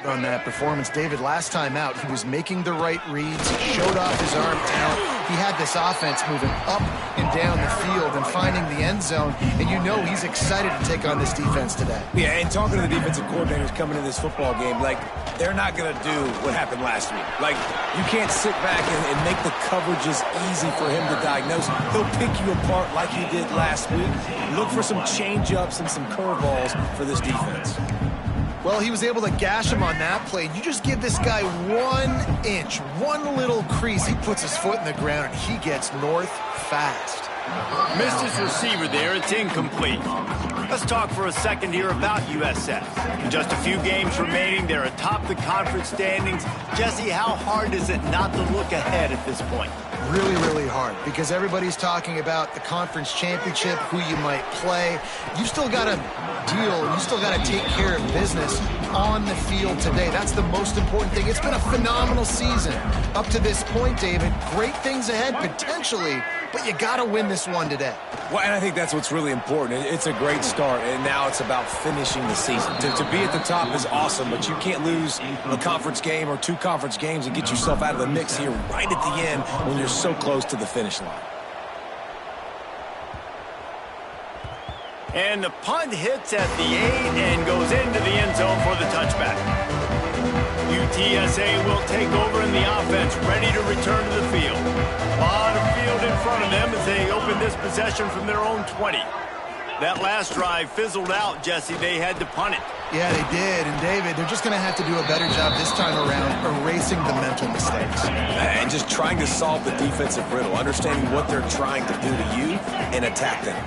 On that performance, David, last time out, he was making the right reads, showed off his arm talent. He had this offense moving up and down the field and finding the end zone, and you know he's excited to take on this defense today. Yeah, and talking to the defensive coordinators coming into this football game, like, they're not going to do what happened last week. Like, you can't sit back and make the coverages easy for him to diagnose. He'll pick you apart like he did last week. Look for some change-ups and some curveballs for this defense. Well, he was able to gash him on that play. You just give this guy 1 inch, one little crease. He puts his foot in the ground, and he gets north fast. Missed his receiver there. It's incomplete. Let's talk for a second here about USF. Just a few games remaining. They're atop the conference standings. Jesse, how hard is it not to look ahead at this point? Really, really hard, because everybody's talking about the conference championship, who you might play. You still got to deal, you still got to take care of business on the field today. That's the most important thing. It's been a phenomenal season up to this point, David. Great things ahead, potentially, but you got to win this one today. Well, and I think that's what's really important. It's a great start, and now it's about finishing the season. To be at the top is awesome, but you can't lose a conference game or 2 conference games and get yourself out of the mix here right at the end when you're so close to the finish line. And the punt hits at the 8 and goes into the end zone for the touchback. UTSA will take over in the offense, ready to return to the field. On the field in front of them as they open this possession from their own 20. That last drive fizzled out, Jesse. They had to punt it. Yeah, they did. And, David, they're just going to have to do a better job this time around erasing the mental mistakes. And just trying to solve the defensive riddle, understanding what they're trying to do to you and attack them.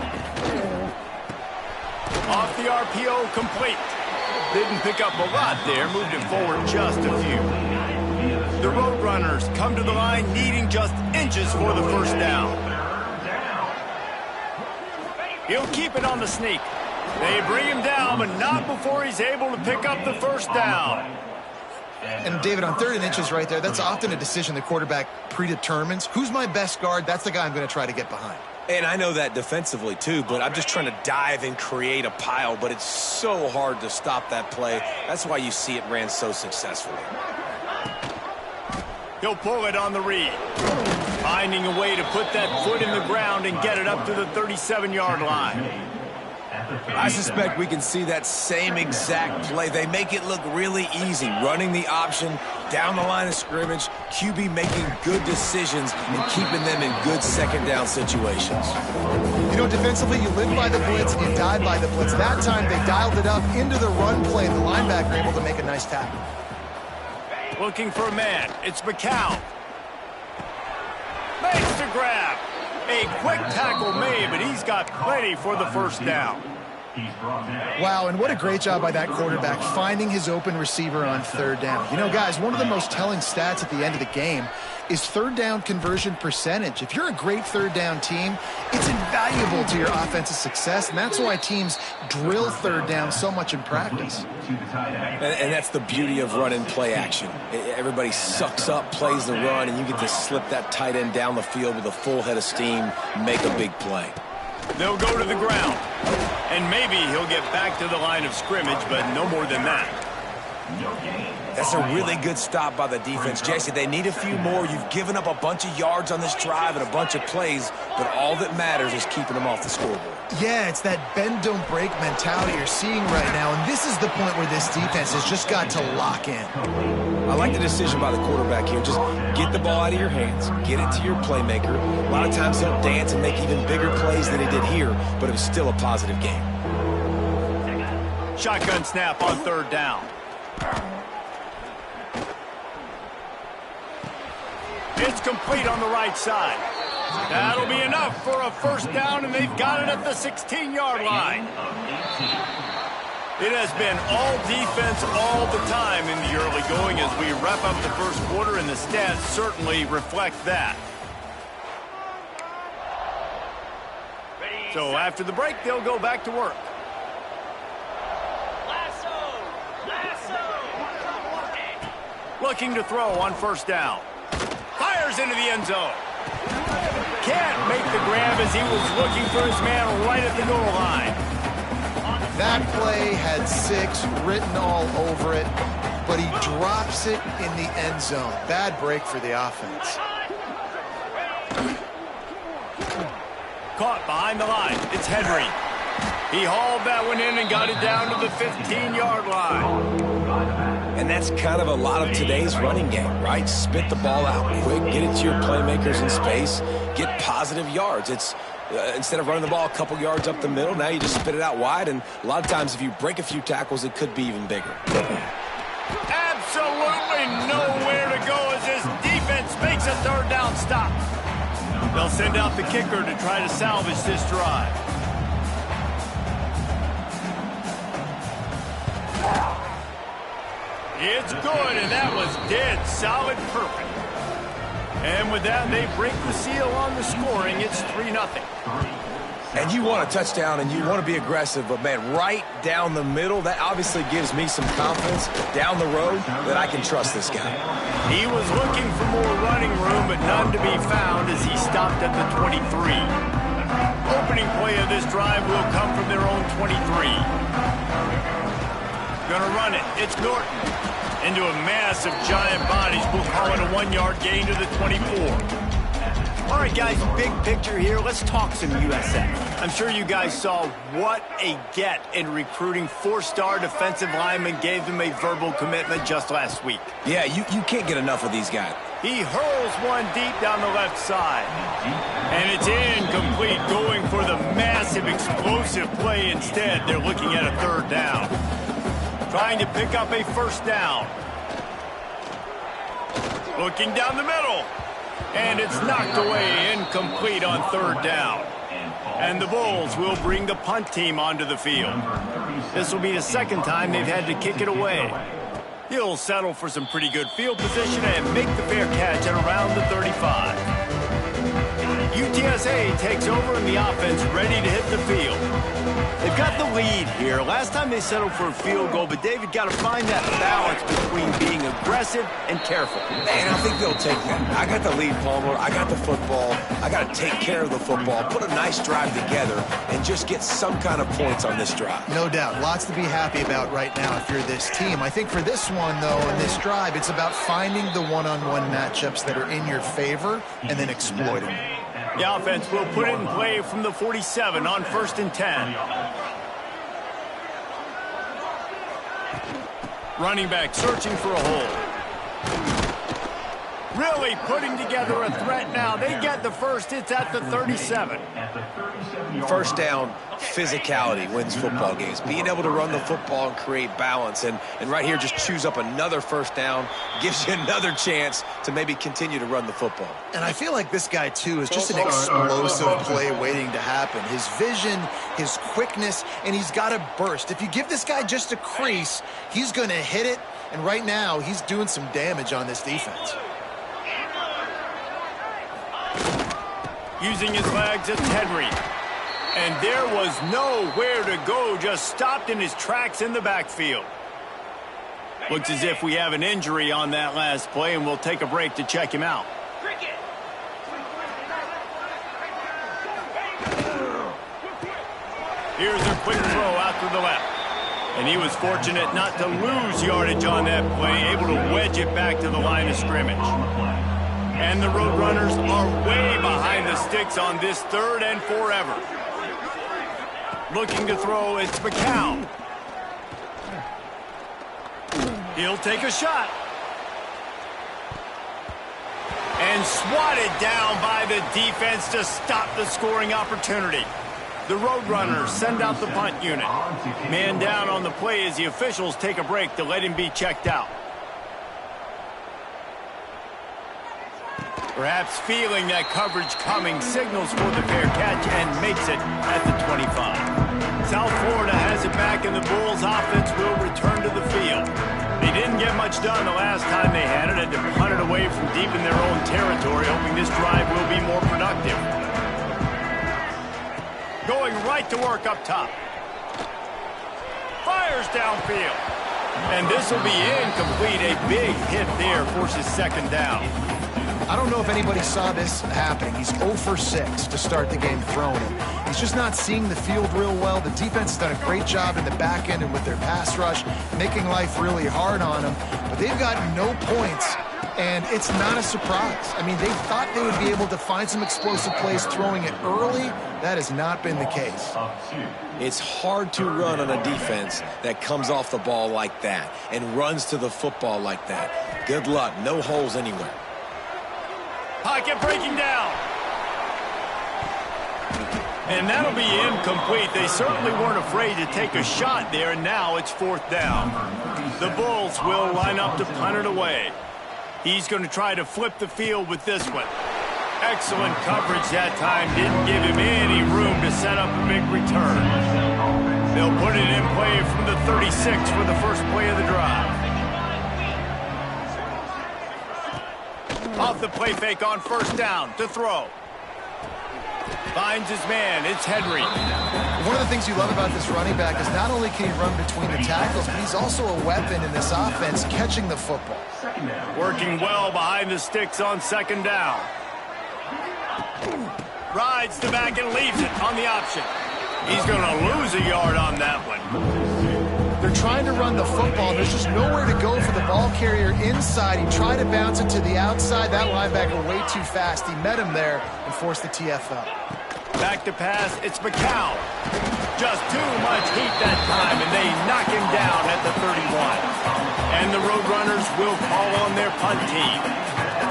Off the RPO, complete. Didn't pick up a lot there, moved it forward just a few. The Roadrunners come to the line needing just inches for the first down. He'll keep it on the sneak. They bring him down, but not before he's able to pick up the first down. And, David, on 3rd and inches right there, that's often a decision the quarterback predetermines. Who's my best guard? That's the guy I'm going to try to get behind. And I know that defensively, too, but I'm just trying to dive and create a pile, but it's so hard to stop that play. That's why you see it ran so successfully. He'll pull it on the read. Finding a way to put that foot in the ground and get it up to the 37-yard line. I suspect we can see that same exact play. They make it look really easy, running the option down the line of scrimmage, QB making good decisions and keeping them in good second down situations. You know, defensively, you live by the blitz, you die by the blitz. That time, they dialed it up into the run play. The linebacker able to make a nice tackle. Looking for a man. It's McCown. Makes the grab. A quick tackle made, but he's got plenty for the first down. Wow, and what a great job by that quarterback, finding his open receiver on 3rd down. You know, guys, one of the most telling stats at the end of the game is 3rd down conversion percentage. If you're a great 3rd down team, it's invaluable to your offensive success, and that's why teams drill 3rd down so much in practice. And that's the beauty of running play action. Everybody sucks up, plays the run, and you get to slip that tight end down the field with a full head of steam, make a big play. They'll go to the ground, and maybe he'll get back to the line of scrimmage, but no more than that. That's a really good stop by the defense. Jesse, they need a few more. You've given up a bunch of yards on this drive and a bunch of plays, but all that matters is keeping them off the scoreboard. Yeah, it's that bend, don't break mentality you're seeing right now, and this is the point where this defense has just got to lock in. I like the decision by the quarterback here. Just get the ball out of your hands, get it to your playmaker. A lot of times he'll dance and make even bigger plays than he did here, but it was still a positive game. Shotgun snap on 3rd down. It's complete on the right side. That'll be enough for a first down, and they've got it at the 16-yard line. It has been all defense all the time in the early going as we wrap up the first quarter, and the stats certainly reflect that. So after the break, they'll go back to work. Looking to throw on 1st down. Fires into the end zone. Can't make the grab as he was looking for his man right at the goal line. That play had 6 written all over it. but he drops it in the end zone. Bad break for the offense. Caught behind the line. It's Henry. He hauled that one in and got it down to the 15-yard line. And that's kind of a lot of today's running game, right? Spit the ball out quick, get it to your playmakers in space, get positive yards. It's instead of running the ball a couple yards up the middle, now you just spit it out wide, and a lot of times if you break a few tackles, it could be even bigger. Absolutely nowhere to go as this defense makes a third down stop. They'll send out the kicker to try to salvage this drive. It's good, and that was dead solid perfect. And with that, they break the seal on the scoring. It's 3-0. And you want a touchdown, and you want to be aggressive, but, man, right down the middle, that obviously gives me some confidence down the road that I can trust this guy. He was looking for more running room, but none to be found as he stopped at the 23. Opening play of this drive will come from their own 23. Gonna run it. It's Norton. Into a massive giant bodies. We'll call it a 1-yard gain to the 24. All right, guys, big picture here. Let's talk some USF. I'm sure you guys saw what a get in recruiting. 4-star defensive lineman gave them a verbal commitment just last week. Yeah, you can't get enough of these guys. He hurls one deep down the left side. And it's incomplete, going for the massive explosive play instead. They're looking at a third down. Trying to pick up a first down. Looking down the middle. And it's knocked away, incomplete on third down. And the Bulls will bring the punt team onto the field. This will be the second time they've had to kick it away. He'll settle for some pretty good field position and make the fair catch at around the 35. UTSA takes over and the offense ready to hit the field. They've got the lead here. Last time they settled for a field goal, but David got to find that balance between being aggressive and careful. And I think they'll take that. I got the lead, Palmer. I got the football. I got to take care of the football, put a nice drive together, and just get some kind of points on this drive. No doubt. Lots to be happy about right now if you're this team. I think for this one, though, in this drive, it's about finding the one-on-one matchups that are in your favor and then exploiting them. The offense will put it in play from the 47 on 1st and 10. Running back searching for a hole. Really putting together a threat now. They get the first. It's at the 37. First down, physicality wins football games. Being able to run the football and create balance. And right here, just choose up another first down. Gives you another chance to maybe continue to run the football. And I feel like this guy, too, is just an explosive play waiting to happen. His vision, his quickness, and he's got a burst. If you give this guy just a crease, he's going to hit it. And right now, he's doing some damage on this defense. Using his legs, it's Henry. And there was nowhere to go, just stopped in his tracks in the backfield. Looks as if we have an injury on that last play, and we'll take a break to check him out. Here's a quick throw out to the left. And he was fortunate not to lose yardage on that play, able to wedge it back to the line of scrimmage. And the Roadrunners are way behind the sticks on this 3rd and forever. Looking to throw, it's McCown. He'll take a shot. And swatted down by the defense to stop the scoring opportunity. The Roadrunners send out the punt unit. Man down on the play as the officials take a break to let him be checked out. Perhaps feeling that coverage coming, signals for the fair catch and makes it at the 25. South Florida has it back, and the Bulls offense will return to the field. They didn't get much done the last time they had it, and to punt it away from deep in their own territory, hoping this drive will be more productive. Going right to work up top. Fires downfield. And this will be incomplete. A big hit there forces 2nd down. I don't know if anybody saw this happening. He's 0 for 6 to start the game throwing it. He's just not seeing the field real well. The defense has done a great job in the back end and with their pass rush, making life really hard on him. But they've got no points, and it's not a surprise. I mean, they thought they would be able to find some explosive plays throwing it early. That has not been the case. It's hard to run on a defense that comes off the ball like that and runs to the football like that. Good luck. No holes anywhere. Pocket breaking down. And that'll be incomplete. They certainly weren't afraid to take a shot there, and now it's 4th down. The Bulls will line up to punt it away. He's going to try to flip the field with this one. Excellent coverage that time. Didn't give him any room to set up a big return. They'll put it in play from the 36 for the first play of the drive. Off the play fake on 1st down to throw. Finds his man. It's Henry. One of the things you love about this running back is not only can he run between the tackles, but he's also a weapon in this offense, catching the football. Working well behind the sticks on 2nd down. Rides the back and leaves it on the option. He's going to lose a yard on that one. They're trying to run the football. There's just nowhere to go for the ball carrier inside. He tried to bounce it to the outside. That linebacker way too fast. He met him there and forced the TFL. Back to pass. It's McCown. Just too much heat that time, and they knock him down at the 31. And the Roadrunners will call on their punt team.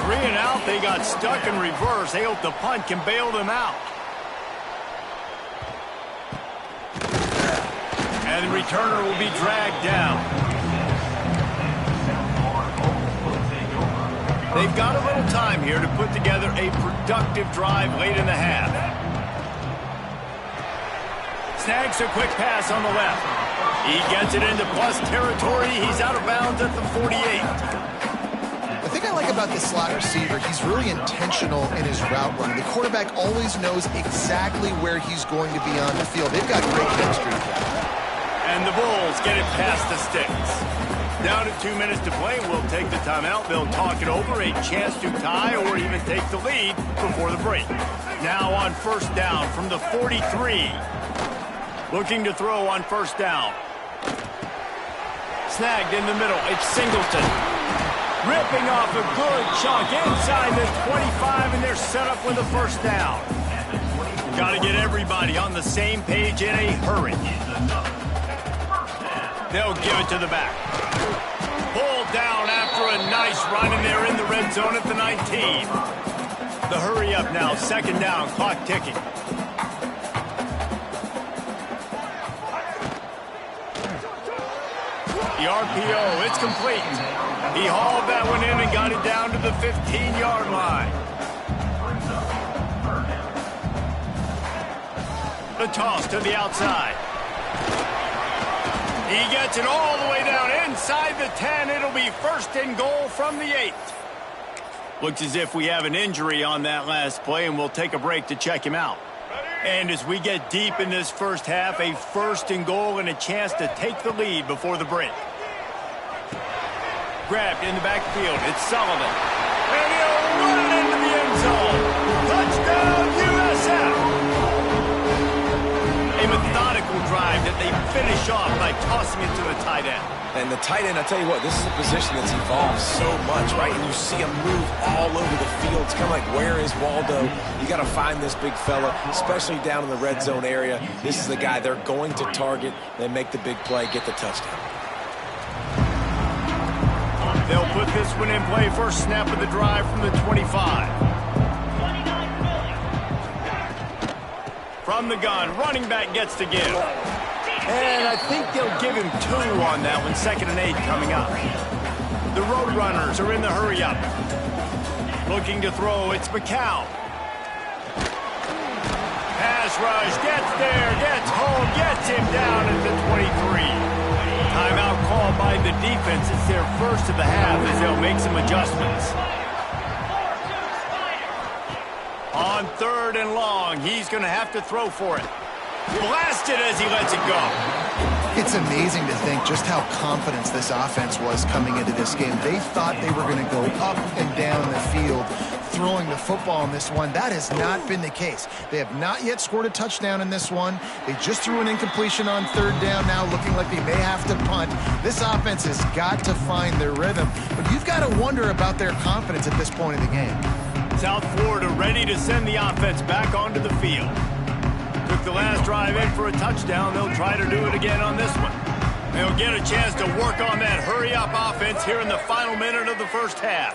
3 and out. They got stuck in reverse. They hope the punt can bail them out. And the returner will be dragged down. They've got a little time here to put together a productive drive late in the half. Snags a quick pass on the left. He gets it into plus territory. He's out of bounds at the 48. The thing I like about this slot receiver, he's really intentional in his route running. The quarterback always knows exactly where he's going to be on the field. They've got great chemistry together. And the Bulls get it past the sticks. Down to 2 minutes to play. We'll take the timeout. They'll talk it over. A chance to tie or even take the lead before the break. Now on 1st down from the 43. Looking to throw on 1st down. Snagged in the middle. It's Singleton. Ripping off a good chunk inside the 25, and they're set up with a 1st down. Got to get everybody on the same page in a hurry. They'll give it to the back. Pulled down after a nice run, and they're in the red zone at the 19. The hurry up now, 2nd down, clock ticking. The RPO, it's complete. He hauled that one in and got it down to the 15-yard line. The toss to the outside. He gets it all the way down inside the 10. It'll be 1st and goal from the 8. Looks as if we have an injury on that last play, and we'll take a break to check him out. And as we get deep in this 1st half, a 1st and goal and a chance to take the lead before the break. Grabbed in the backfield. It's Sullivan. And he'll run it into the end zone. Touchdown, USF! A methodical drive that they finish off by tossing it to the tight end. And the tight end, I tell you what, this is a position that's evolved so much, right? And you see him move all over the field. It's kind of like, where is Waldo? You got to find this big fella, especially down in the red zone area. This is the guy they're going to target. They make the big play, get the touchdown. They'll put this one in play. First snap of the drive from the 25. From the gun, running back gets to give. And I think they'll give him 2 on that one. 2nd and 8 coming up. The Roadrunners are in the hurry up. Looking to throw, it's McCown. Pass rush, gets there, gets home, gets him down at the 23. Timeout called by the defense. It's their first of the half as they'll make some adjustments. On 3rd and long, he's going to have to throw for it. Blasted as he lets it go. It's amazing to think just how confident this offense was coming into this game. They thought they were going to go up and down the field throwing the football in this one. That has not been the case. They have not yet scored a touchdown in this one. They just threw an incompletion on third down now, looking like they may have to punt. This offense has got to find their rhythm, but you've got to wonder about their confidence at this point in the game. South Florida ready to send the offense back onto the field. Took the last drive in for a touchdown. They'll try to do it again on this one. They'll get a chance to work on that hurry-up offense here in the final minute of the first half.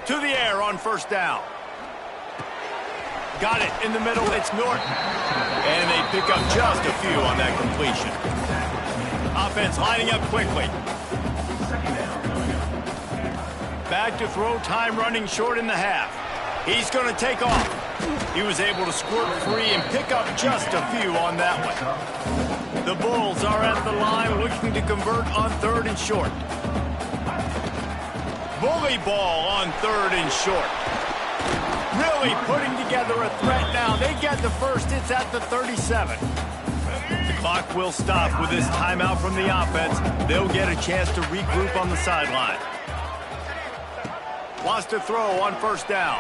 To the air on first down. Got it in the middle. It's Norton. And they pick up just a few on that completion. Offense lining up quickly. Back to throw, time running short in the half. He's going to take off. He was able to squirt free and pick up just a few on that one. The Bulls are at the line looking to convert on third and short. Bully ball on third and short. Really putting together a threat now. They get the first. It's at the 37. The clock will stop with this timeout from the offense. They'll get a chance to regroup on the sideline. Wants to throw on first down.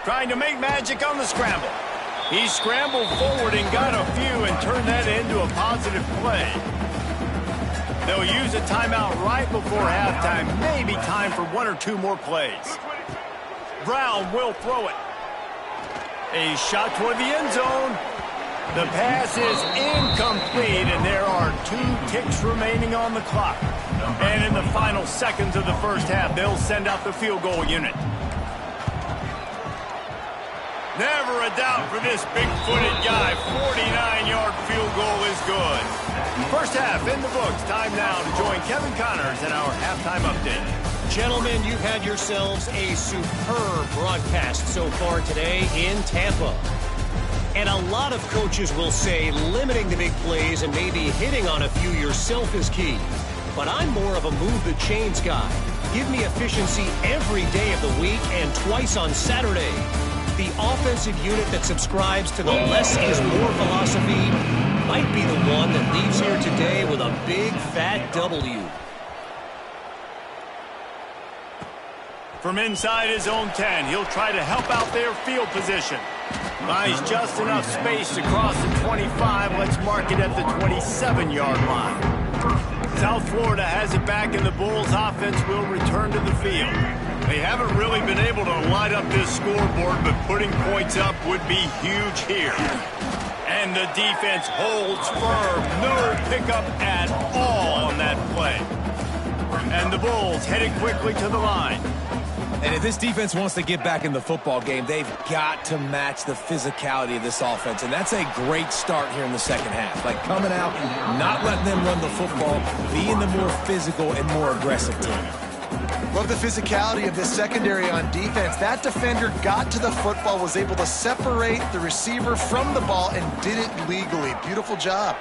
Trying to make magic on the scramble. He scrambled forward and got a few and turned that into a positive play. They'll use a timeout right before halftime. Maybe time for one or two more plays. Brown will throw it. A shot toward the end zone. The pass is incomplete, and there are 2 ticks remaining on the clock. And in the final seconds of the first half, they'll send out the field goal unit. Never a doubt for this big-footed guy. 49-yard field goal is good. First half in the books. Time now to join Kevin Connors in our halftime update. Gentlemen, you've had yourselves a superb broadcast so far today in Tampa. And a lot of coaches will say limiting the big plays and maybe hitting on a few yourself is key. But I'm more of a move the chains guy. Give me efficiency every day of the week and twice on Saturday. The offensive unit that subscribes to the less is more philosophy might be the one that leaves here today with a big fat W. From inside his own 10, he'll try to help out their field position. Buys just enough space to cross the 25. Let's mark it at the 27-yard line. South Florida has it back, and the Bulls offense will return to the field. They haven't really been able to light up this scoreboard, but putting points up would be huge here. And the defense holds firm. No pickup at all on that play. And the Bulls headed quickly to the line. And if this defense wants to get back in the football game, they've got to match the physicality of this offense. And that's a great start here in the second half. Like coming out, not letting them run the football, being the more physical and more aggressive team. Love the physicality of this secondary on defense. That defender got to the football, was able to separate the receiver from the ball, and did it legally. Beautiful job.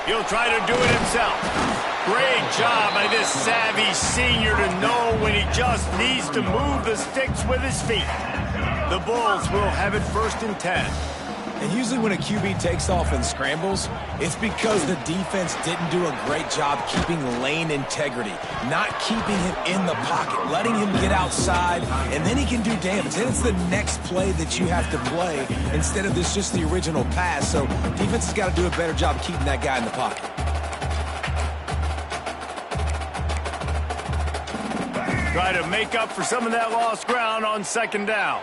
He'll try to do it himself. Great job by this savvy senior to know when he just needs to move the sticks with his feet. The Bulls will have it first and 10. And usually when a QB takes off and scrambles, it's because the defense didn't do a great job keeping lane integrity, not keeping him in the pocket, letting him get outside, and then he can do damage. Then it's the next play that you have to play instead of this just the original pass. So defense has got to do a better job keeping that guy in the pocket. Try to make up for some of that lost ground on second down.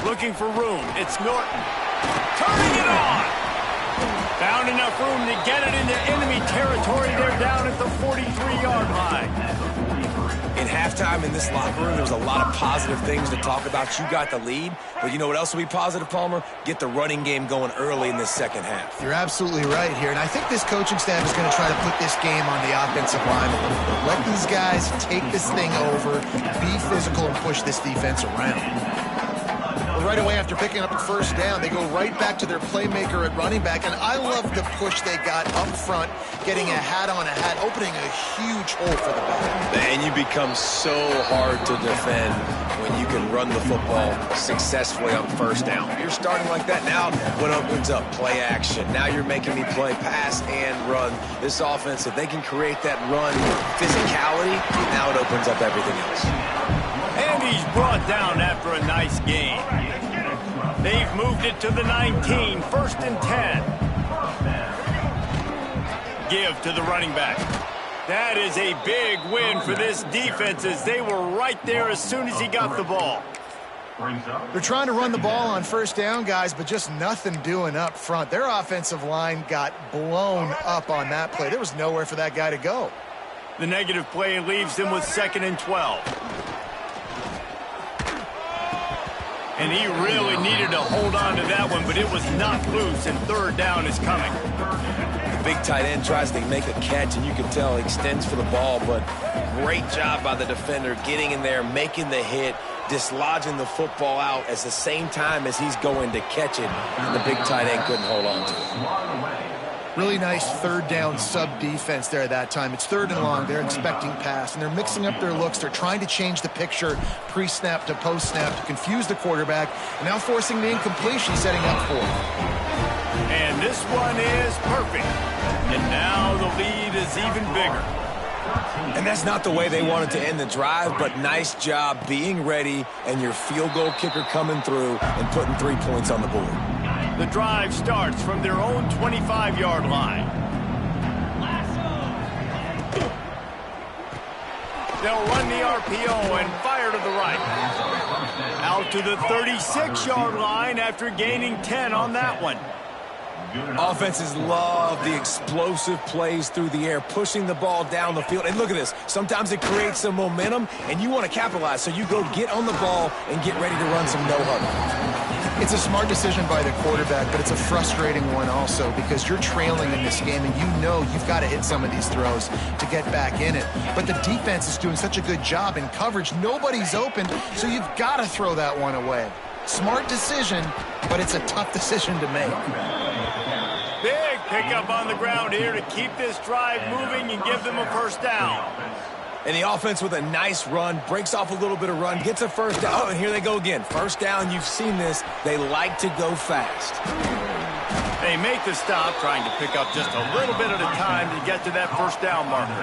Looking for room. It's Norton. Turning it on. Found enough room to get it into enemy territory. They're down at the 43-yard line. In halftime in this locker room, there was a lot of positive things to talk about. You got the lead. But you know what else will be positive, Palmer? Get the running game going early in this second half. You're absolutely right here. And I think this coaching staff is going to try to put this game on the offensive line. Let these guys take this thing over, be physical, and push this defense around. But right away after picking up a first down, they go right back to their playmaker at running back. And I love the push they got up front, getting a hat on a hat, opening a huge hole for the back. And you become so hard to defend when you can run the football successfully on first down. You're starting like that now. What opens up? Play action. Now you're making me play pass and run. This offense, if they can create that run physicality, now it opens up everything else. And he's brought down after a nice gain. They've moved it to the 19, 1st and 10. Give to the running back. That is a big win for this defense as they were right there as soon as he got the ball. They're trying to run the ball on first down, guys, but just nothing doing up front. Their offensive line got blown up on that play. There was nowhere for that guy to go. The negative play leaves them with 2nd and 12. And he really needed to hold on to that one, but it was not loose, and 3rd down is coming. The big tight end tries to make a catch, and you can tell he extends for the ball, but great job by the defender getting in there, making the hit, dislodging the football out at the same time as he's going to catch it, and the big tight end couldn't hold on to it. Really nice 3rd down sub-defense there at that time. It's 3rd and long. They're expecting pass, and they're mixing up their looks. They're trying to change the picture pre-snap to post-snap to confuse the quarterback, and now forcing the incompletion setting up for it. And this one is perfect. And now the lead is even bigger. And that's not the way they wanted to end the drive, but nice job being ready and your field goal kicker coming through and putting 3 points on the board. The drive starts from their own 25-yard line. They'll run the RPO and fire to the right. Out to the 36-yard line after gaining 10 on that one. Offenses love the explosive plays through the air, pushing the ball down the field. And look at this. Sometimes it creates some momentum, and you want to capitalize. So you go get on the ball and get ready to run some no-huddle. It's a smart decision by the quarterback, but it's a frustrating one also because you're trailing in this game, and you know you've got to hit some of these throws to get back in it. But the defense is doing such a good job in coverage. Nobody's open, so you've got to throw that one away. Smart decision, but it's a tough decision to make. Big pickup on the ground here to keep this drive moving and give them a first down. And the offense with a nice run, breaks off a little bit of run, gets a first down. Oh, and here they go again. First down, you've seen this. They like to go fast. They make the stop, trying to pick up just a little bit at a time to get to that first down marker.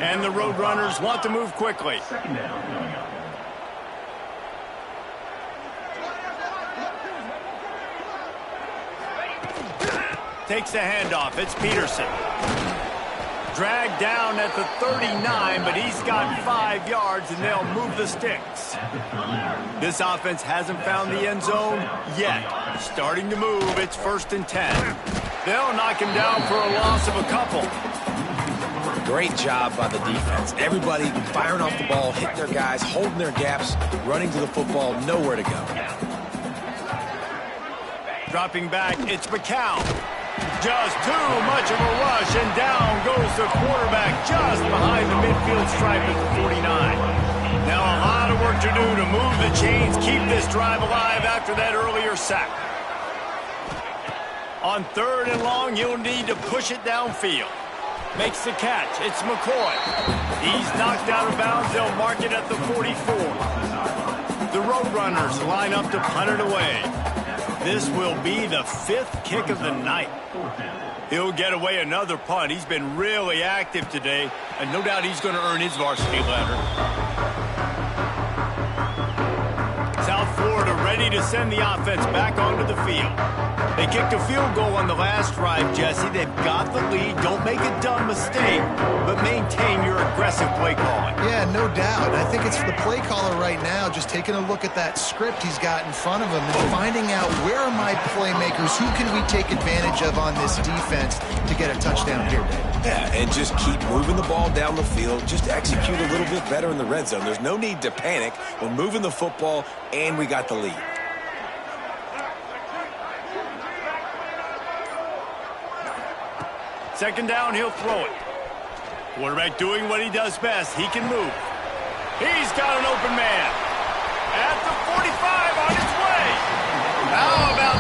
And the Roadrunners want to move quickly. Takes the handoff. It's Peterson. Dragged down at the 39, but he's got 5 yards, and they'll move the sticks. This offense hasn't found the end zone yet. Starting to move. It's 1st and 10. They'll knock him down for a loss of a couple. Great job by the defense. Everybody firing off the ball, hitting their guys, holding their gaps, running to the football, nowhere to go. Dropping back, it's McCown. Just too much of a rush, and down goes the quarterback just behind the midfield stripe at the 49. Now a lot of work to do to move the chains, keep this drive alive after that earlier sack. On 3rd and long, you'll need to push it downfield. Makes the catch. It's McCoy. He's knocked out of bounds. They'll mark it at the 44. The Roadrunners line up to punt it away. This will be the 5th kick of the night. He'll get away another punt. He's been really active today, and no doubt he's going to earn his varsity letter. South Florida ready to send the offense back onto the field. They kicked a field goal on the last drive, Jesse. They've got the lead. Don't make a dumb mistake, but maintain your aggressive play calling. Yeah, no doubt. I think it's the play caller right now just taking a look at that script he's got in front of him and finding out where are my playmakers, who can we take advantage of on this defense to get a touchdown here, Dave. Yeah, and just keep moving the ball down the field. Just execute a little bit better in the red zone. There's no need to panic. We're moving the football, and we got the lead. Second down, he'll throw it. Quarterback doing what he does best. He can move. He's got an open man. At the 45, on his way.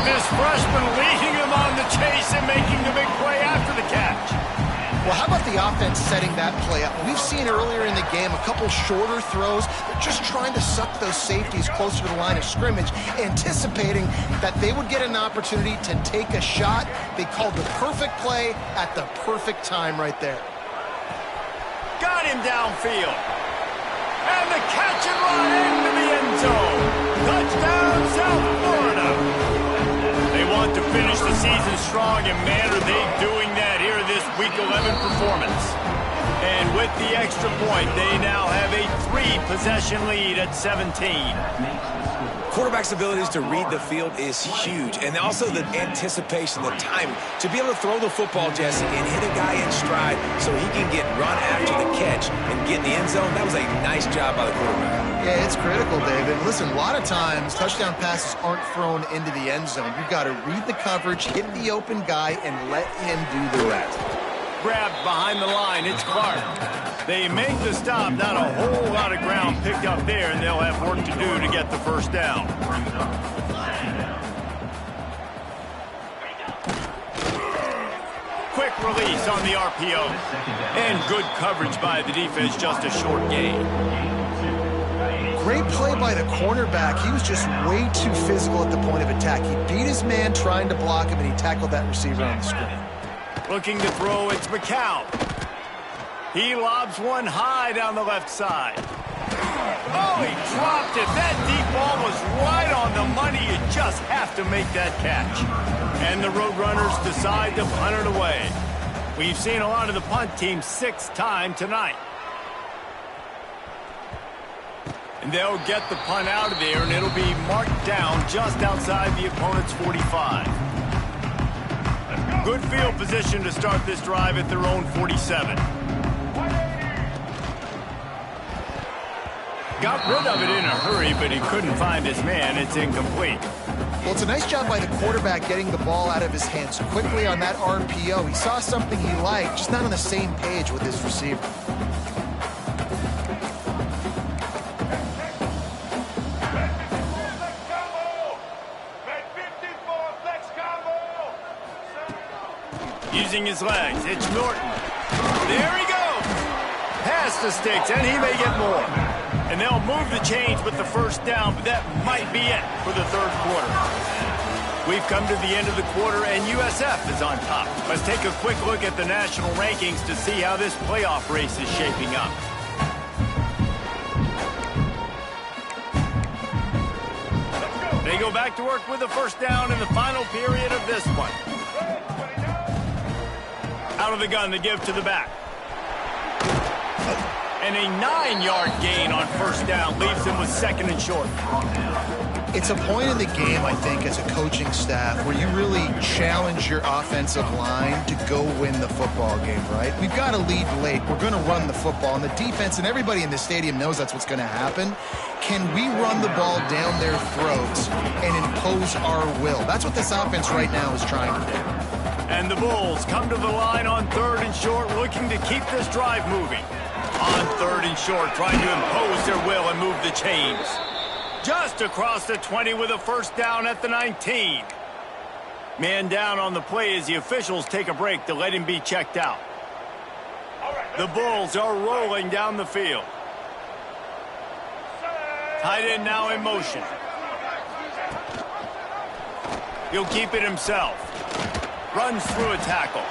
this freshman leading them on the chase and making the big play after the catch. Well, how about the offense setting that play up? We've seen earlier in the game a couple shorter throws. They're just trying to suck those safeties closer to the line of scrimmage, anticipating that they would get an opportunity to take a shot. They called the perfect play at the perfect time right there. Got him downfield. And the catch and run into the end zone. Touchdown, South Florida. They want to finish the season strong, and man, are they doing that here in this Week 11 performance. And with the extra point, they now have a 3-possession lead at 17. Quarterback's abilities to read the field is huge, and also the anticipation, the timing. To be able to throw the football, Jesse, and hit a guy in stride so he can get run after the catch and get in the end zone, that was a nice job by the quarterback. Yeah, it's critical, David. Listen, a lot of times touchdown passes aren't thrown into the end zone. You've got to read the coverage, hit the open guy, and let him do the rest. Grabbed behind the line, it's Clark. They make the stop, not a whole lot of ground picked up there, and they'll have work to do to get the first down. Quick release on the RPO. And good coverage by the defense, just a short gain. Great play by the cornerback. He was just way too physical at the point of attack. He beat his man trying to block him, and he tackled that receiver on the screen. Looking to throw, it's McCown. He lobs one high down the left side. Oh, he dropped it. That deep ball was right on the money. You just have to make that catch. And the Roadrunners decide to punt it away. We've seen a lot of the punt team 6 times tonight. And they'll get the punt out of there, and it'll be marked down just outside the opponent's 45. Good field position to start this drive at their own 47. Got rid of it in a hurry, but he couldn't find his man. It's incomplete. Well, it's a nice job by the quarterback getting the ball out of his hands quickly on that RPO. He saw something he liked, just not on the same page with his receiver. Using his legs, it's Norton. There he goes. Past the sticks, and he may get more. And they'll move the chains with the first down, but that might be it for the third quarter. We've come to the end of the quarter, and USF is on top. Let's take a quick look at the national rankings to see how this playoff race is shaping up. They go back to work with the first down in the final period of this one. Out of the gun to give to the back. And a 9-yard gain on first down leaves him with 2nd and short. It's a point in the game, I think, as a coaching staff where you really challenge your offensive line to go win the football game, right? We've got to lead late. We're going to run the football. And the defense and everybody in the stadium knows that's what's going to happen. Can we run the ball down their throats and impose our will? That's what this offense right now is trying to do. And the Bulls come to the line on 3rd and short, looking to keep this drive moving. On 3rd and short, trying to impose their will and move the chains. Just across the 20 with a first down at the 19. Man down on the play as the officials take a break to let him be checked out. The Bulls are rolling down the field. Tight end now in motion. He'll keep it himself. Runs through a tackle.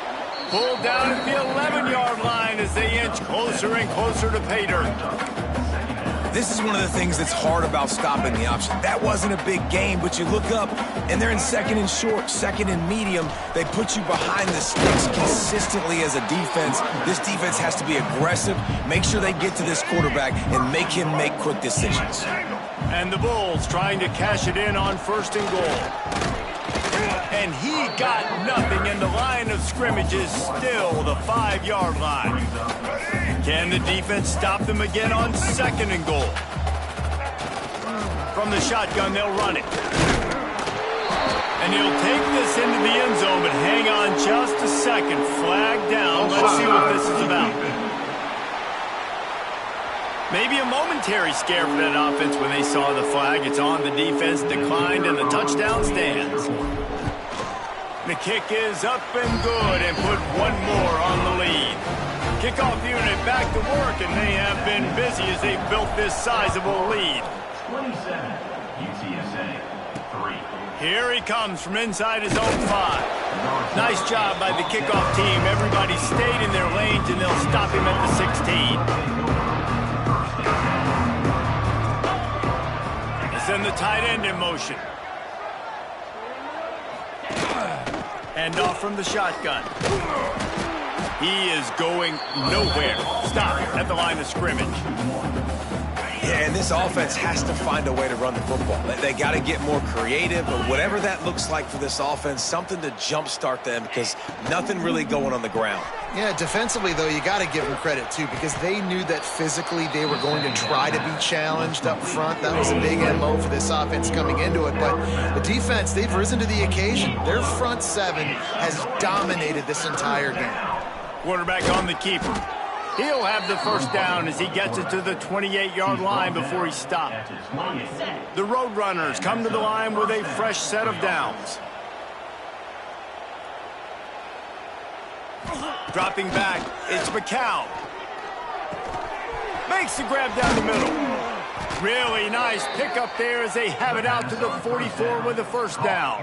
Pulled down at the 11-yard line as they inch closer and closer to pay dirt. This is one of the things that's hard about stopping the option. That wasn't a big game, but you look up, and they're in 2nd and short, 2nd and medium. They put you behind the sticks consistently as a defense. This defense has to be aggressive, make sure they get to this quarterback, and make him make quick decisions. And the Bulls trying to cash it in on 1st and goal. And he got nothing, and the line of scrimmage is still the 5-yard line. Can the defense stop them again on 2nd and goal? From the shotgun, they'll run it. And he'll take this into the end zone, but hang on just a second. Flag down. Let's see what this is about. Maybe a momentary scare for that offense when they saw the flag. It's on the defense, declined, and the touchdown stands. The kick is up and good and put one more on the lead. Kickoff unit back to work, and they have been busy as they've built this sizable lead. 27, UTSA, 3. Here he comes from inside his own 5. Nice job by the kickoff team. Everybody stayed in their lanes, and they'll stop him at the 16. They send the tight end in motion. Hand off from the shotgun. He is going nowhere. Stop at the line of scrimmage. Yeah, and this offense has to find a way to run the football. They got to get more creative, but whatever that looks like for this offense, something to jumpstart them because nothing really going on the ground. Yeah, defensively, though, you got to give them credit, too, because they knew that physically they were going to try to be challenged up front. That was a big MO for this offense coming into it. But the defense, they've risen to the occasion. Their front 7 has dominated this entire game. Quarterback on the keeper. He'll have the first down as he gets it to the 28-yard line before he's stopped. The Roadrunners come to the line with a fresh set of downs. Dropping back, it's McCown. Makes the grab down the middle. Really nice pickup there as they have it out to the 44 with the first down.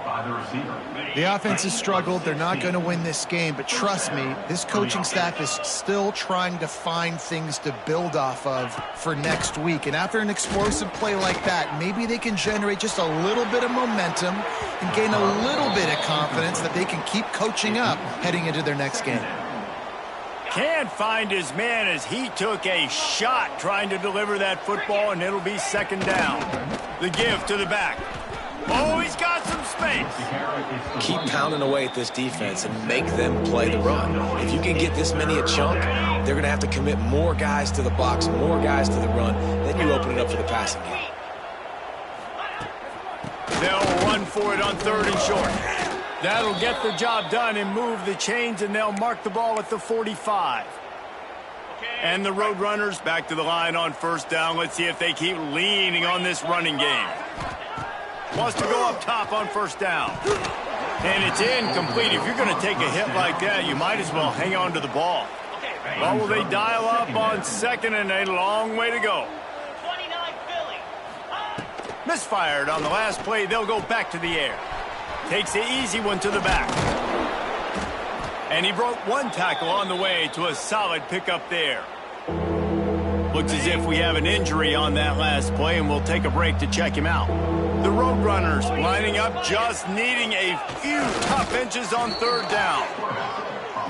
The offense has struggled. They're not going to win this game, but trust me, this coaching staff is still trying to find things to build off of for next week. And after an explosive play like that, maybe they can generate just a little bit of momentum and gain a little bit of confidence that they can keep coaching up heading into their next game. Can't find his man as he took a shot trying to deliver that football, and it'll be second down. The give to the back. Oh, he's got some space. Keep pounding away at this defense and make them play the run. If you can get this many a chunk, they're going to have to commit more guys to the box, more guys to the run. Then you open it up for the passing game. They'll run for it on 3rd and short. That'll get the job done and move the chains, and they'll mark the ball at the 45. And the Roadrunners back to the line on first down. Let's see if they keep leaning on this running game. Wants to go up top on first down. And it's incomplete. If you're going to take a hit like that, you might as well hang on to the ball. Well, will they dial up on second, and a long way to go. Misfired on the last play. They'll go back to the air. Takes the easy one to the back. And he broke one tackle on the way to a solid pickup there. Looks as if we have an injury on that last play, and we'll take a break to check him out. The Roadrunners lining up, just needing a few tough inches on 3rd down.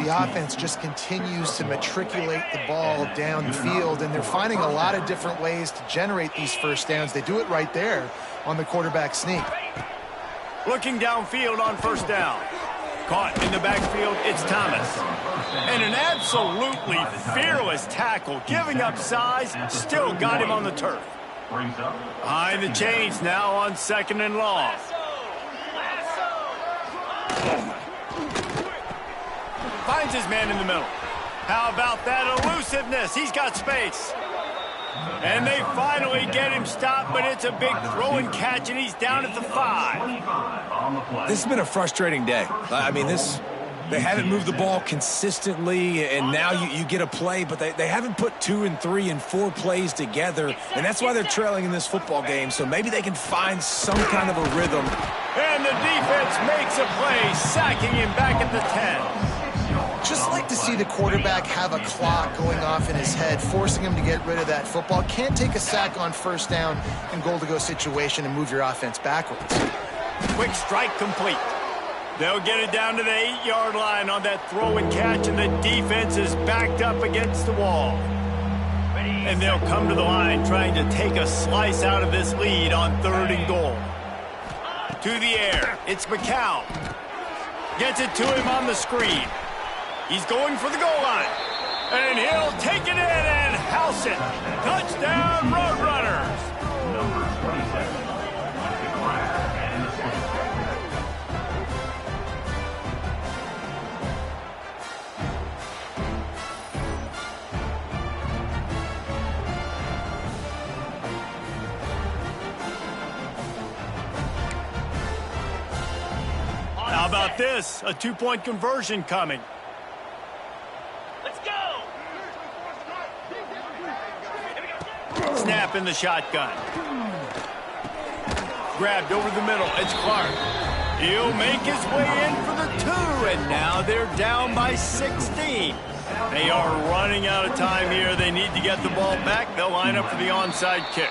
The offense just continues to matriculate the ball down the field, and they're finding a lot of different ways to generate these first downs. They do it right there on the quarterback sneak. Looking downfield on first down. Caught in the backfield, it's Thomas. And an absolutely fearless tackle, giving up size, still got him on the turf. Behind the chains now on 2nd and long. Finds his man in the middle. How about that elusiveness? He's got space. And they finally get him stopped, but it's a big throw and catch, and he's down at the 5. This has been a frustrating day. I mean, they haven't moved the ball consistently, and now you get a play, but they haven't put 2 and 3 and 4 plays together, and that's why they're trailing in this football game. So maybe they can find some kind of a rhythm. And the defense makes a play, sacking him back at the 10. Just like to see the quarterback have a clock going off in his head, forcing him to get rid of that football. Can't take a sack on first down in goal-to-go situation and move your offense backwards. Quick strike complete. They'll get it down to the 8-yard line on that throw and catch, and the defense is backed up against the wall. And they'll come to the line trying to take a slice out of this lead on 3rd and goal. To the air, it's McCown. Gets it to him on the screen. He's going for the goal line. And he'll take it in and house it. Touchdown, Roadrunners. Number 27, the grab and the second. How about this? A two-point conversion coming. Let's go! Snap in the shotgun. Grabbed over the middle. It's Clark. He'll make his way in for the 2, and now they're down by 16. They are running out of time here. They need to get the ball back. They'll line up for the onside kick.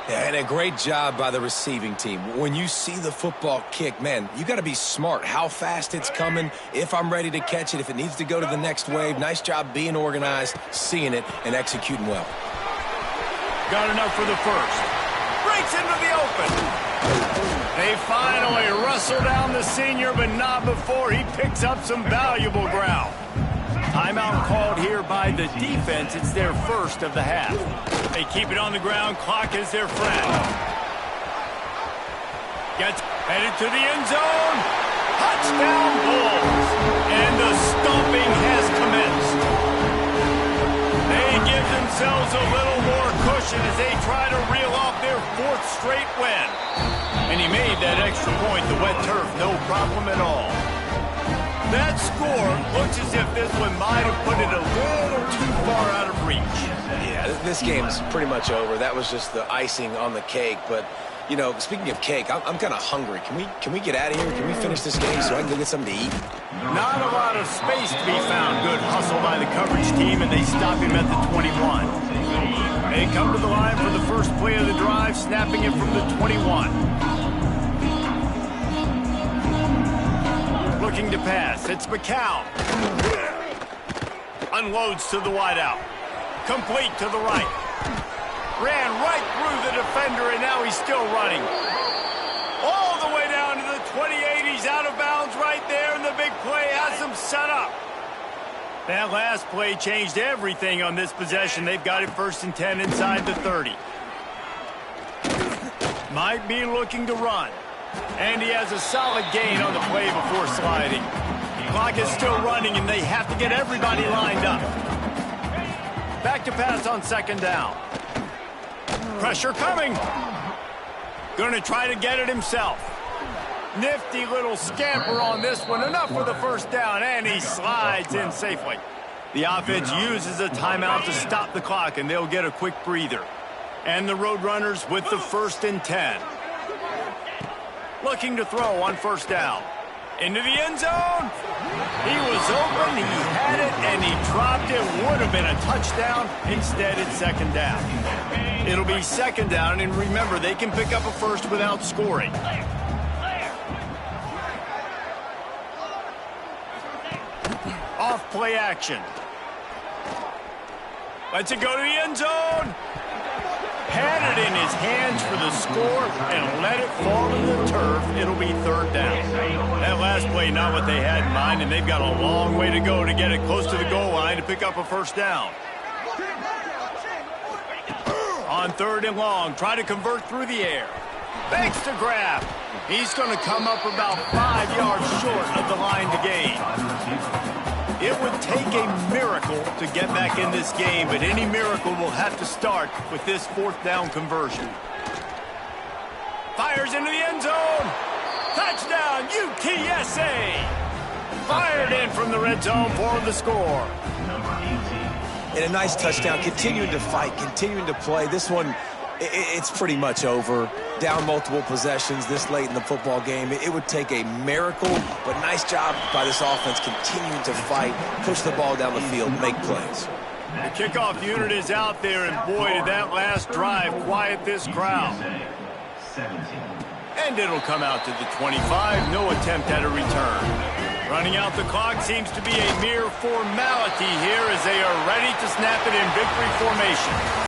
Yeah, and a great job by the receiving team. When you see the football kick, man, you got to be smart how fast it's coming, if I'm ready to catch it, if it needs to go to the next wave. Nice job being organized, seeing it, and executing well. Got enough for the first. Breaks into the open. They finally wrestle down the senior, but not before he picks up some valuable ground. Timeout called here by the defense. It's their first of the half. They keep it on the ground. Clock is their friend. Gets headed to the end zone. Touchdown Bulls. And the stomping has commenced. They give themselves a little more cushion as they try to reel off their 4th straight win. And he made that extra point. The wet turf, no problem at all. That score looks as if this one might have put it a little too far out of reach. Yeah, this game's pretty much over. That was just the icing on the cake. But, you know, speaking of cake, I'm kind of hungry. Can we get out of here? Can we finish this game so I can go get something to eat? Not a lot of space to be found. Good hustle by the coverage team, and they stop him at the 21. They come to the line for the first play of the drive, snapping it from the 21. Looking to pass. It's McCown. Unloads to the wideout. Complete to the right. Ran right through the defender, and now he's still running. All the way down to the 28. He's out of bounds right there, and the big play has him set up. That last play changed everything on this possession. They've got it 1st and 10 inside the 30. Might be looking to run. And he has a solid gain on the play before sliding. Clock is still running, and they have to get everybody lined up. Back to pass on 2nd down. Pressure coming. Going to try to get it himself. Nifty little scamper on this one. Enough for the 1st down, and he slides in safely. The offense uses a timeout to stop the clock, and they'll get a quick breather. And the Roadrunners with the 1st and 10. Looking to throw on 1st down. Into the end zone. He was open, he had it, and he dropped it. Would have been a touchdown. Instead, it's 2nd down. It'll be 2nd down, and remember, they can pick up a first without scoring. Off play action. Lets it go to the end zone. Had it in his hands for the score and let it fall to the turf. It'll be 3rd down. That last play, not what they had in mind, and they've got a long way to go to get it close to the goal line to pick up a 1st down. On 3rd and long, try to convert through the air. Fakes to grab. He's going to come up about 5 yards short of the line to gain. It would take a miracle to get back in this game, but any miracle will have to start with this 4th down conversion. Fires into the end zone. Touchdown, UTSA. Fired in from the red zone for the score. And a nice touchdown, continuing to fight, continuing to play. This one, it's pretty much over. Down multiple possessions this late in the football game. It would take a miracle, but nice job by this offense continuing to fight, push the ball down the field, make plays. The kickoff unit is out there, and boy, did that last drive quiet this crowd. And it'll come out to the 25. No attempt at a return. Running out the clock seems to be a mere formality here as they are ready to snap it in victory formation.